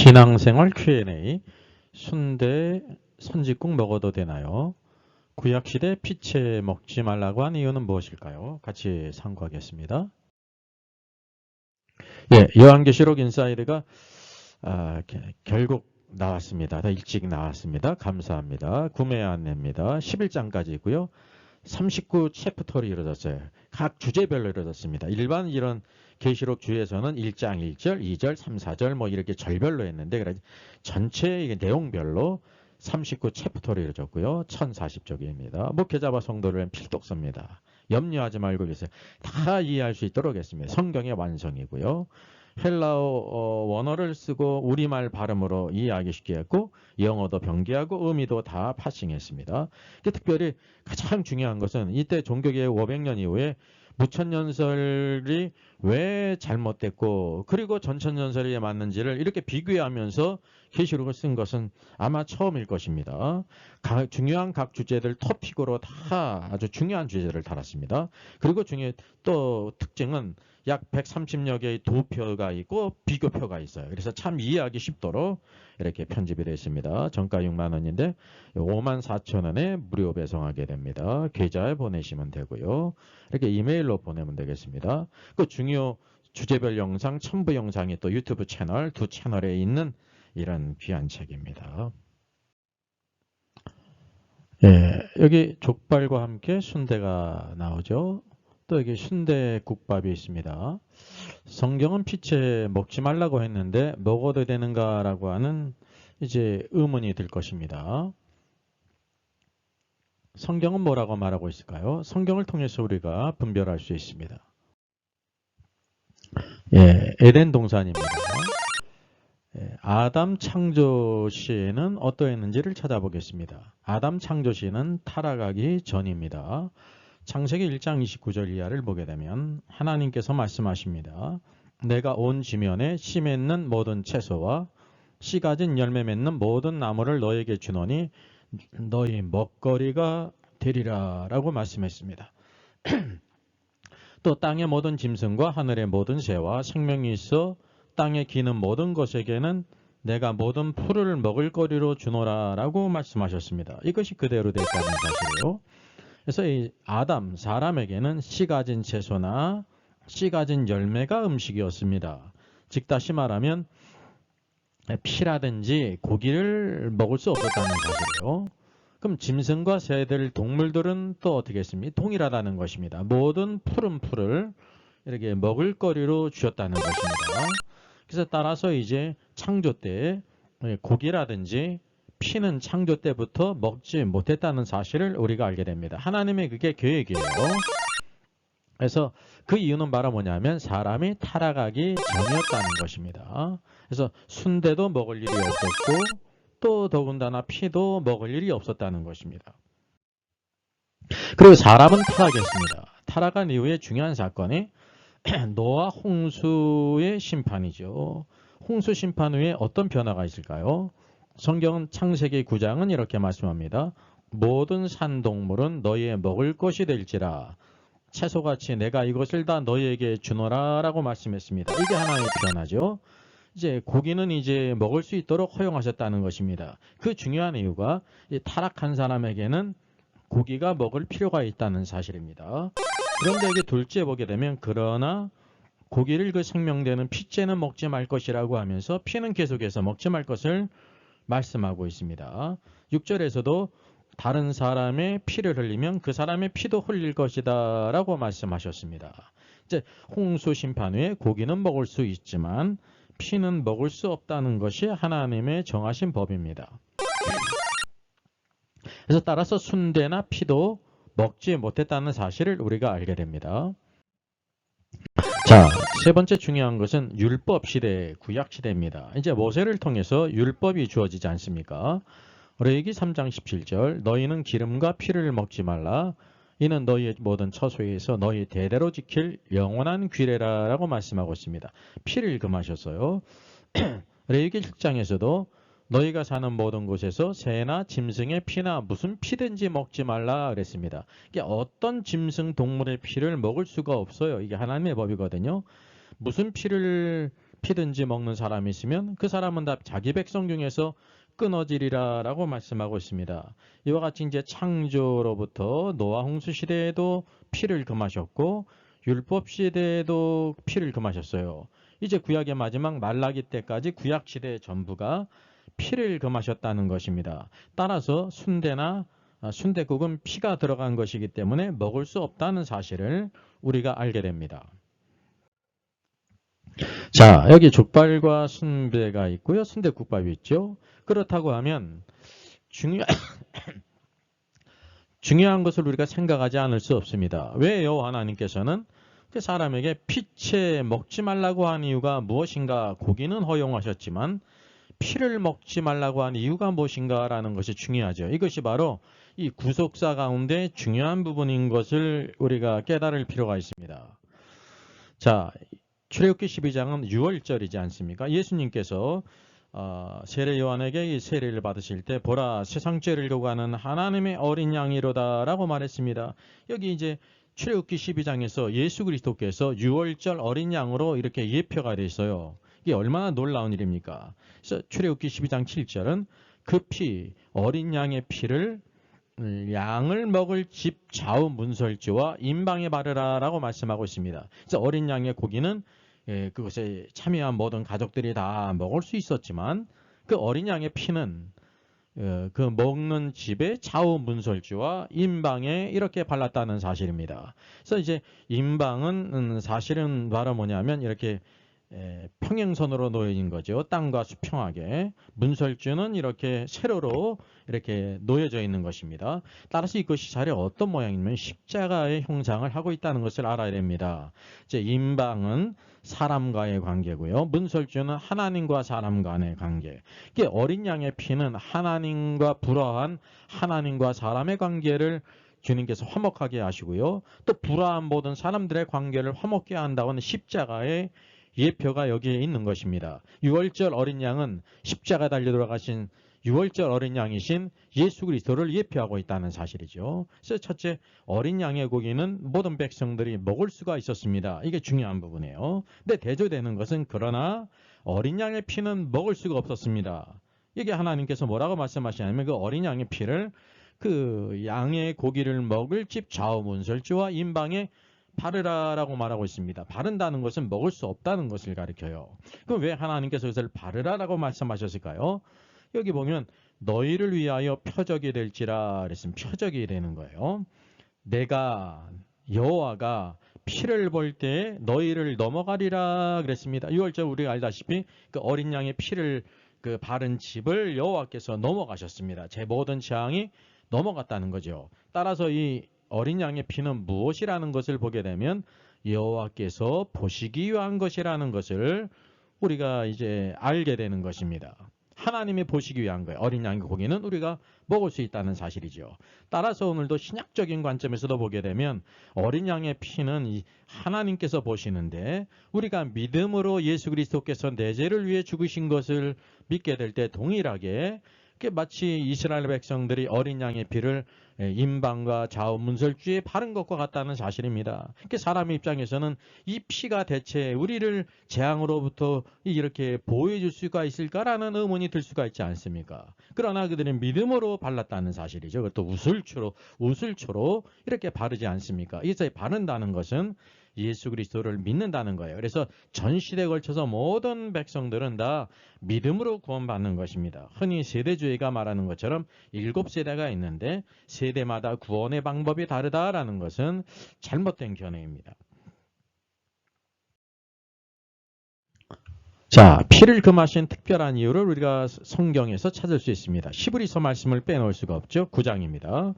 신앙생활 Q&A. 순대 선짓국 먹어도 되나요? 구약시대 피채 먹지 말라고 한 이유는 무엇일까요? 같이 참고하겠습니다. 예, 요한계시록 인사이드가 결국 나왔습니다. 더 일찍 나왔습니다. 감사합니다. 구매 안내입니다. 11장까지고요. 39 챕터로 이루어졌어요. 각 주제별로 이루어졌습니다. 일반 이런 계시록 주에서는 1장 1절, 2절, 3, 4절 뭐 이렇게 절별로 했는데 그래서 전체 내용별로 39 챕터로 이루어졌고요. 1040쪽입니다. 목회자와 성도를 필독서입니다. 염려하지 말고 계세요. 다 이해할 수 있도록 했습니다. 성경의 완성이고요. 헬라어 원어를 쓰고 우리말 발음으로 이해하기 쉽게 했고 영어도 병기하고 의미도 다 파싱했습니다. 특별히 가장 중요한 것은 이때 종교개혁 500년 이후에 무천년설이 왜 잘못됐고 그리고 전천년설이 맞는지를 이렇게 비교하면서 계시록을 쓴 것은 아마 처음일 것입니다. 중요한 각 주제들 토픽으로 다 아주 중요한 주제를 달았습니다. 그리고 중에 또 특징은 약 130여 개의 도표가 있고 비교표가 있어요. 그래서 참 이해하기 쉽도록 이렇게 편집이 되어 있습니다. 정가 6만 원인데 54,000원에 무료 배송하게 됩니다. 계좌에 보내시면 되고요. 이렇게 이메일로 보내면 되겠습니다. 그 중요 주제별 영상, 첨부 영상이 또 유튜브 채널, 두 채널에 있는 이런 귀한 책입니다. 예, 여기 족발과 함께 순대가 나오죠. 또 여기 순대국밥이 있습니다. 성경은 피채 먹지 말라고 했는데 먹어도 되는가라고 하는 이제 의문이 들 것입니다. 성경은 뭐라고 말하고 있을까요? 성경을 통해서 우리가 분별할 수 있습니다. 예, 에덴 동산입니다. 예, 아담 창조 시에는 어떠했는지를 찾아보겠습니다. 아담 창조 시는 타락하기 전입니다. 창세기 1장 29절 이하를 보게 되면 하나님께서 말씀하십니다. 내가 온 지면에 씨 맺는 모든 채소와 씨 가진 열매 맺는 모든 나무를 너에게 주노니 너희 먹거리가 되리라 라고 말씀했습니다. 또 땅의 모든 짐승과 하늘의 모든 새와 생명이 있어 땅에 기는 모든 것에게는 내가 모든 풀을 먹을 거리로 주노라 라고 말씀하셨습니다. 이것이 그대로 됐다는 사실이에요. 그래서 이 아담, 사람에게는 씨 가진 채소나 씨 가진 열매가 음식이었습니다. 즉 다시 말하면 피라든지 고기를 먹을 수 없었다는 사실이에요. 그럼 짐승과 새들, 동물들은 또 어떻게 했습니까? 동일하다는 것입니다. 모든 푸른 풀을 이렇게 먹을 거리로 주셨다는 것입니다. 그래서 따라서 이제 창조 때 고기라든지 피는 창조 때부터 먹지 못했다는 사실을 우리가 알게 됩니다. 하나님의 그게 계획이에요. 그래서 그 이유는 바로 뭐냐면 사람이 타락하기 전이었다는 것입니다. 그래서 순대도 먹을 일이 없었고 또 더군다나 피도 먹을 일이 없었다는 것입니다. 그리고 사람은 타락했습니다. 타락한 이후에 중요한 사건이 노아 홍수의 심판이죠. 홍수 심판 후에 어떤 변화가 있을까요? 성경은 창세기 9장은 이렇게 말씀합니다. 모든 산동물은 너희의 먹을 것이 될지라 채소같이 내가 이것을 다 너희에게 주노라 라고 말씀했습니다. 이게 하나의 변화죠. 이제 고기는 이제 먹을 수 있도록 허용하셨다는 것입니다. 그 중요한 이유가 타락한 사람에게는 고기가 먹을 필요가 있다는 사실입니다. 그런데 이게 둘째 보게 되면 그러나 고기를 그 생명되는 피째는 먹지 말 것이라고 하면서 피는 계속해서 먹지 말 것을 말씀하고 있습니다. 6절에서도 다른 사람의 피를 흘리면 그 사람의 피도 흘릴 것이다 라고 말씀하셨습니다. 이제 홍수 심판 후에 고기는 먹을 수 있지만 피는 먹을 수 없다는 것이 하나님의 정하신 법입니다. 그래서 따라서 순대나 피도 먹지 못했다는 사실을 우리가 알게 됩니다. 자, 세 번째 중요한 것은 율법 시대, 구약 시대입니다. 이제 모세를 통해서 율법이 주어지지 않습니까? 레위기 3장 17절 너희는 기름과 피를 먹지 말라. 이는 너희의 모든 처소에서 너희 대대로 지킬 영원한 규례라 라고 말씀하고 있습니다. 피를 금하셨어요. 레위기 6장에서도 너희가 사는 모든 곳에서 새나 짐승의 피나 무슨 피든지 먹지 말라 그랬습니다. 이게 어떤 짐승 동물의 피를 먹을 수가 없어요. 이게 하나님의 법이거든요. 무슨 피를 피든지 먹는 사람이 있으면 그 사람은 다 자기 백성 중에서 끊어지리라 라고 말씀하고 있습니다. 이와 같이 이제 창조로부터 노아 홍수 시대에도 피를 금하셨고 율법 시대에도 피를 금하셨어요. 이제 구약의 마지막 말라기 때까지 구약 시대 전부가 피를 금하셨다는 것입니다. 따라서 순댓국은 피가 들어간 것이기 때문에 먹을 수 없다는 사실을 우리가 알게 됩니다. 자, 여기 족발과 순대가 있고요. 순댓국밥이 있죠. 그렇다고 하면 중요한 것을 우리가 생각하지 않을 수 없습니다. 왜 여호와 하나님께서는 그 사람에게 피채 먹지 말라고 한 이유가 무엇인가? 고기는 허용하셨지만 피를 먹지 말라고 한 이유가 무엇인가라는 것이 중요하죠. 이것이 바로 이 구속사 가운데 중요한 부분인 것을 우리가 깨달을 필요가 있습니다. 자, 출애굽기 12장은 6월절이지 않습니까? 예수님께서 세례 요한에게 이 세례를 받으실 때 보라 세상 죄를 요구하는 하나님의 어린 양이로다 라고 말했습니다. 여기 이제 출애굽기 12장에서 예수 그리스도께서 6월절 어린 양으로 이렇게 예표가 되어 있어요. 이게 얼마나 놀라운 일입니까? 그래서 출애굽기 12장 7절은 그 피, 어린 양의 피를 양을 먹을 집 좌우 문설주와 임방에 바르라 라고 말씀하고 있습니다. 그래서 어린 양의 고기는 그것에 참여한 모든 가족들이 다 먹을 수 있었지만 그 어린 양의 피는 그 먹는 집의 좌우 문설주와 임방에 이렇게 발랐다는 사실입니다. 그래서 이제 임방은 사실은 바로 뭐냐면 이렇게 평행선으로 놓여진 거죠. 땅과 수평하게. 문설주는 이렇게 세로로 이렇게 놓여져 있는 것입니다. 따라서 이것이 자리 어떤 모양이냐면 십자가의 형상을 하고 있다는 것을 알아야 됩니다. 이제 임방은 사람과의 관계고요. 문설주는 하나님과 사람 간의 관계. 이게 어린 양의 피는 하나님과 불화한 하나님과 사람의 관계를 주님께서 화목하게 하시고요. 또 불화한 모든 사람들의 관계를 화목게 한다고는 십자가의 예표가 여기에 있는 것입니다. 6월절 어린 양은 십자가 달려 돌아가신 6월절 어린 양이신 예수 그리스도를 예표하고 있다는 사실이죠. 그래서 첫째, 어린 양의 고기는 모든 백성들이 먹을 수가 있었습니다. 이게 중요한 부분이에요. 근데 대조되는 것은 그러나 어린 양의 피는 먹을 수가 없었습니다. 이게 하나님께서 뭐라고 말씀하시냐면 그 어린 양의 피를 그 양의 고기를 먹을 집 좌우 문설주와 임방에 바르라라고 말하고 있습니다. 바른다는 것은 먹을 수 없다는 것을 가리켜요. 그럼 왜 하나님께서 그것을 바르라라고 말씀하셨을까요? 여기 보면 너희를 위하여 표적이 될지라 그랬으면 표적이 되는 거예요. 내가 여호와가 피를 볼 때 너희를 넘어가리라 그랬습니다. 6월절 우리가 알다시피 그 어린 양의 피를 그 바른 집을 여호와께서 넘어가셨습니다. 제 모든 재앙이 넘어갔다는 거죠. 따라서 이 어린 양의 피는 무엇이라는 것을 보게 되면 여호와께서 보시기 위한 것이라는 것을 우리가 이제 알게 되는 것입니다. 하나님이 보시기 위한 거예요. 어린 양의 고기는 우리가 먹을 수 있다는 사실이죠. 따라서 오늘도 신약적인 관점에서도 보게 되면 어린 양의 피는 하나님께서 보시는데 우리가 믿음으로 예수 그리스도께서 내 죄를 위해 죽으신 것을 믿게 될 때 동일하게 마치 이스라엘 백성들이 어린 양의 피를 임방과 좌우 문설주에 바른 것과 같다는 사실입니다. 사람의 입장에서는 이 피가 대체 우리를 재앙으로부터 이렇게 보호해 줄 수가 있을까라는 의문이 들 수가 있지 않습니까? 그러나 그들은 믿음으로 발랐다는 사실이죠. 그것도 우슬초로 이렇게 바르지 않습니까? 이제 바른다는 것은 예수 그리스도를 믿는다는 거예요. 그래서 전 시대에 걸쳐서 모든 백성들은 다 믿음으로 구원받는 것입니다. 흔히 세대주의가 말하는 것처럼 7세대가 있는데 세대마다 구원의 방법이 다르다라는 것은 잘못된 견해입니다. 자, 피를 금하신 특별한 이유를 우리가 성경에서 찾을 수 있습니다. 히브리서 말씀을 빼놓을 수가 없죠. 9장입니다.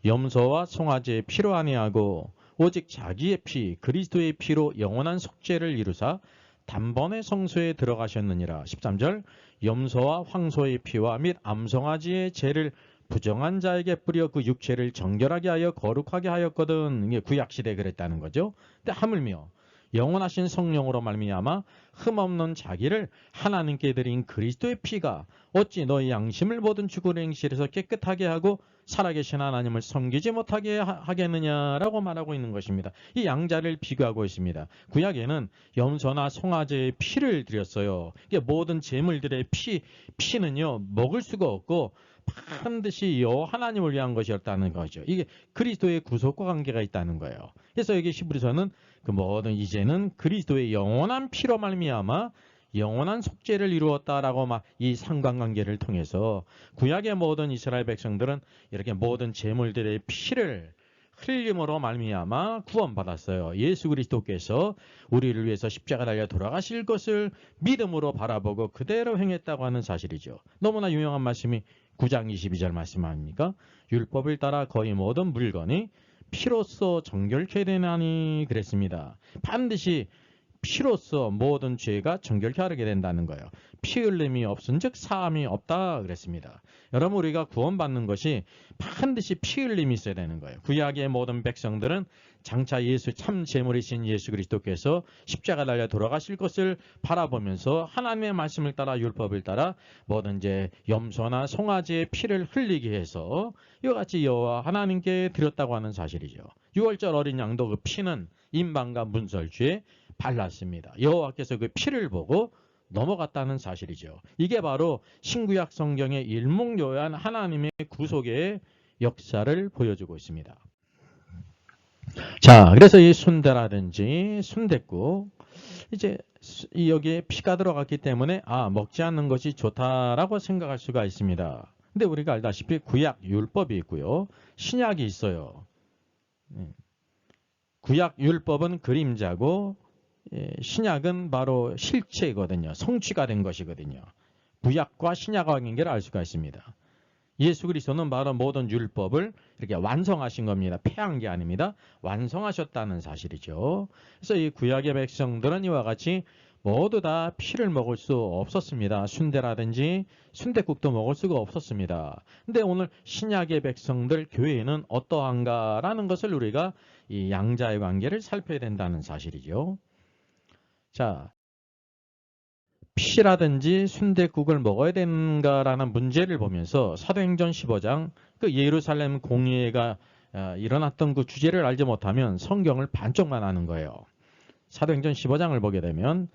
염소와 송아지의 피로 아니하고 오직 자기의 피 그리스도의 피로 영원한 속죄를 이루사 단번에 성소에 들어가셨느니라. 13절 염소와 황소의 피와 및 암송아지의 죄를 부정한 자에게 뿌려 그 육체를 정결하게 하여 거룩하게 하였거든. 이게 구약시대에 그랬다는 거죠. 근데 하물며 영원하신 성령으로 말미암아 흠없는 자기를 하나님께 드린 그리스도의 피가 어찌 너희 양심을 모든 죽은 행실에서 깨끗하게 하고 살아계신 하나님을 섬기지 못하게 하겠느냐라고 말하고 있는 것입니다. 이 양자를 비교하고 있습니다. 구약에는 염소나 송아지의 피를 드렸어요. 이게 모든 제물들의 피는요 먹을 수가 없고 반드시 하나님을 위한 것이었다는 거죠. 이게 그리스도의 구속과 관계가 있다는 거예요. 그래서 여기 히브리서는 그 모든 이제는 그리스도의 영원한 피로 말미암아 영원한 속죄를 이루었다라고 막 이 상관관계를 통해서 구약의 모든 이스라엘 백성들은 이렇게 모든 제물들의 피를 흘림으로 말미암아 구원받았어요. 예수 그리스도께서 우리를 위해서 십자가 달려 돌아가실 것을 믿음으로 바라보고 그대로 행했다고 하는 사실이죠. 너무나 유명한 말씀이 9장 22절 말씀 아닙니까? 율법을 따라 거의 모든 물건이 피로써 정결케 되나니 그랬습니다. 반드시 피로써 모든 죄가 정결케 하게 된다는 거예요. 피 흘림이 없은즉 사함이 없다 그랬습니다. 여러분 우리가 구원받는 것이 반드시 피 흘림이 있어야 되는 거예요. 구약의 모든 백성들은 장차 예수 참 제물이신 예수 그리스도께서 십자가 달려 돌아가실 것을 바라보면서 하나님의 말씀을 따라 율법을 따라 모든 이제 염소나 송아지의 피를 흘리게 해서 이와 같이 여호와 하나님께 드렸다고 하는 사실이죠. 유월절 어린 양도 그 피는 임방과 문설주에 발랐습니다. 여호와께서 그 피를 보고 넘어갔다는 사실이죠. 이게 바로 신구약 성경의 일목요연 하나님의 구속의 역사를 보여주고 있습니다. 자, 그래서 이 순대라든지 순댓국 이제 여기에 피가 들어갔기 때문에 먹지 않는 것이 좋다라고 생각할 수가 있습니다. 근데 우리가 알다시피 구약 율법이 있고요. 신약이 있어요. 구약 율법은 그림자고 신약은 바로 실체거든요. 성취가 된 것이거든요. 구약과 신약의 관계를 알 수가 있습니다. 예수 그리스도는 바로 모든 율법을 이렇게 완성하신 겁니다. 폐한 게 아닙니다. 완성하셨다는 사실이죠. 그래서 이 구약의 백성들은 이와 같이 모두 다 피를 먹을 수 없었습니다. 순대라든지 순댓국도 먹을 수가 없었습니다. 근데 오늘 신약의 백성들 교회는 어떠한가라는 것을 우리가 이 양자의 관계를 살펴야 된다는 사실이죠. 자, 피라든지 순댓국을 먹어야 되는가라는 문제를 보면서 사도행전 15장 그 예루살렘 공회가 일어났던 그 주제를 알지 못하면 성경을 반쪽만 아는 거예요. 사도행전 15장을 보게 되면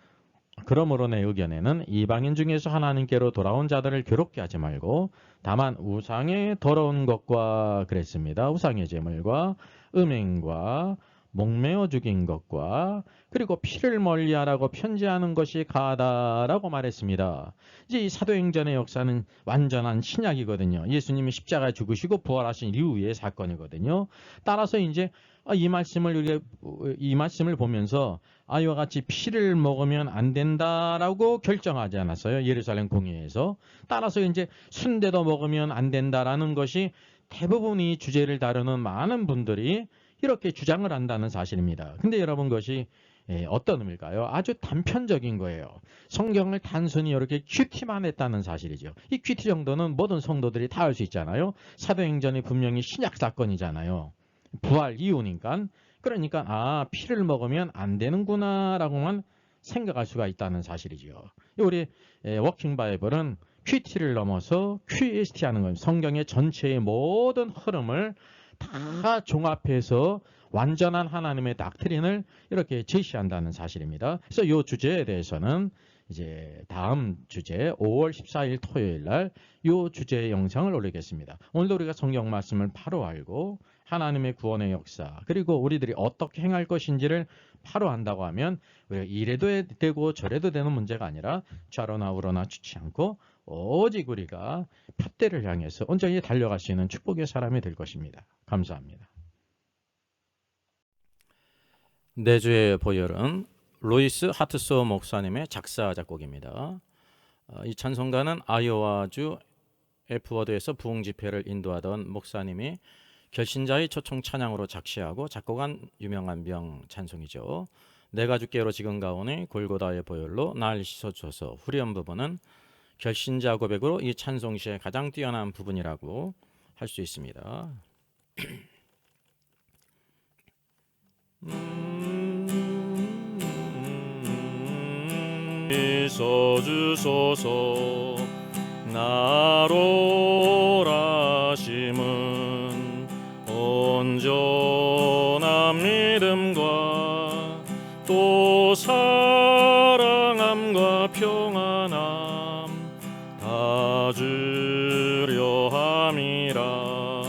그러므로 내 의견에는 이방인 중에서 하나님께로 돌아온 자들을 괴롭게 하지 말고 다만 우상의 더러운 것과 그랬습니다. 우상의 제물과 음행과 목매어 죽인 것과 그리고 피를 멀리하라고 편지하는 것이 가하다라고 말했습니다. 이제 이 사도행전의 역사는 완전한 신약이거든요. 예수님이 십자가에 죽으시고 부활하신 이후의 사건이거든요. 따라서 이제 이 말씀을 보면서 이와 같이 피를 먹으면 안 된다라고 결정하지 않았어요. 예루살렘 공회에서. 따라서 이제 순대도 먹으면 안 된다라는 것이 대부분 이 주제를 다루는 많은 분들이 이렇게 주장을 한다는 사실입니다. 근데 여러분 그것이 어떤 의미일까요? 아주 단편적인 거예요. 성경을 단순히 이렇게 큐티만 했다는 사실이죠. 이 큐티 정도는 모든 성도들이 다 알 수 있잖아요. 사도행전이 분명히 신약 사건이잖아요. 부활 이후니까. 그러니까 피를 먹으면 안 되는구나 라고만 생각할 수가 있다는 사실이죠. 우리 워킹 바이블은 QT를 넘어서 QST 하는 거예요. 성경의 전체의 모든 흐름을 다 종합해서 완전한 하나님의 닥트린을 이렇게 제시한다는 사실입니다. 그래서 이 주제에 대해서는 이제 다음 주제 5월 14일 토요일 날 이 주제의 영상을 올리겠습니다. 오늘도 우리가 성경 말씀을 바로 알고 하나님의 구원의 역사 그리고 우리들이 어떻게 행할 것인지를 바로 안다고 하면 우리가 이래도 되고 저래도 되는 문제가 아니라 좌로나 우로나 치지 않고 오직 우리가 푯대를 향해서 온전히 달려갈 수 있는 축복의 사람이 될 것입니다. 감사합니다. 내주의 보혈은 로이스 하트소 목사님의 작사 작곡입니다. 이 찬송가는 아이오와주 엘프워드에서 부흥 집회를 인도하던 목사님이 결신자의 초청 찬양으로 작시하고 작곡한 유명한 명 찬송이죠. 내가 주께로 지금 가오니 골고다의 보혈로 날 씻어주소서. 후렴 부분은 결신자 고백으로 이 찬송 시의 가장 뛰어난 부분이라고 할 수 있습니다. 있어주소서. 나로라 심은 온전한 믿음과 또 사랑함과 평안함 다 주려 함이라.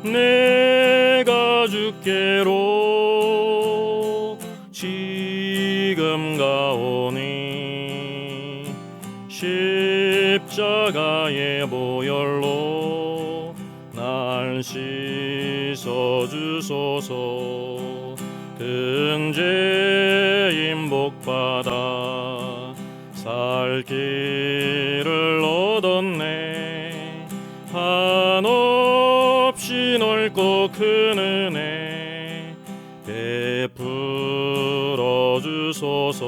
내가 주께로 지금 가오니 십자가의 보혈로 날 씻어주소서. 근죄인 복받아 살 길을 얻었네. 한없이 넓고 큰 은혜 베풀어 주소서.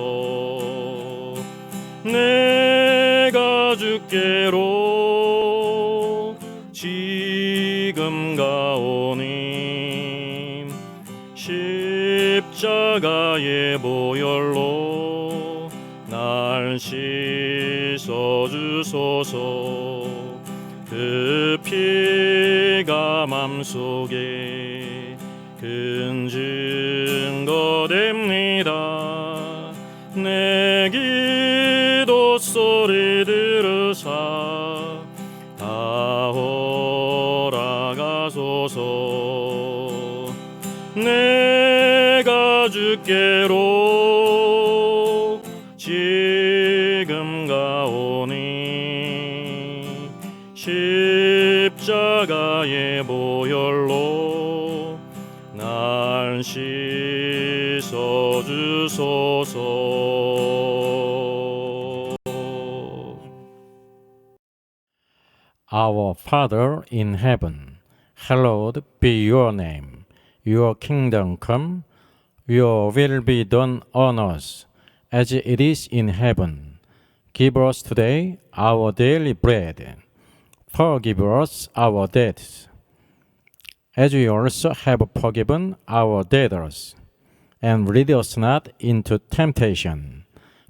내가 주께로 지금 가오니 십자가의 보혈로 날 씻어주소서. 그 피가 맘속에 큰 증거 됩니다. 내 기도 소리 들으사 다 허락하소서. 내가 주께로 지금 가오니 십자가의 보혈로 날 씻어주소서. Our Father in heaven, hallowed be your name. Your kingdom come, your will be done on earth as it is in heaven. Give us today our daily bread. Forgive us our debts, as we also have forgiven our debtors. And lead us not into temptation,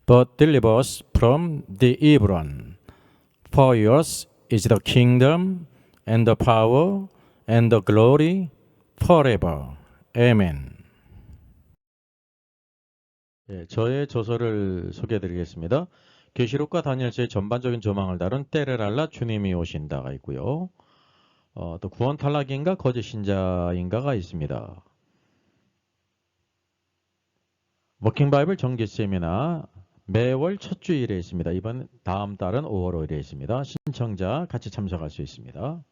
but deliver us from the evil one. For yours is the kingdom, and the power, and the glory, forever. Amen. 예, 저의 저서를 소개해드리겠습니다. 계시록과 다니엘서의 전반적인 조망을 다룬 때를 알라 주님이 오신다가 있고요. 또 구원 탈락인가 거짓 신자인가가 있습니다. 워킹 바이블 정기 세미나 매월 첫 주일에 있습니다. 다음 달은 5월 5일에 있습니다. 신청자 같이 참석할 수 있습니다.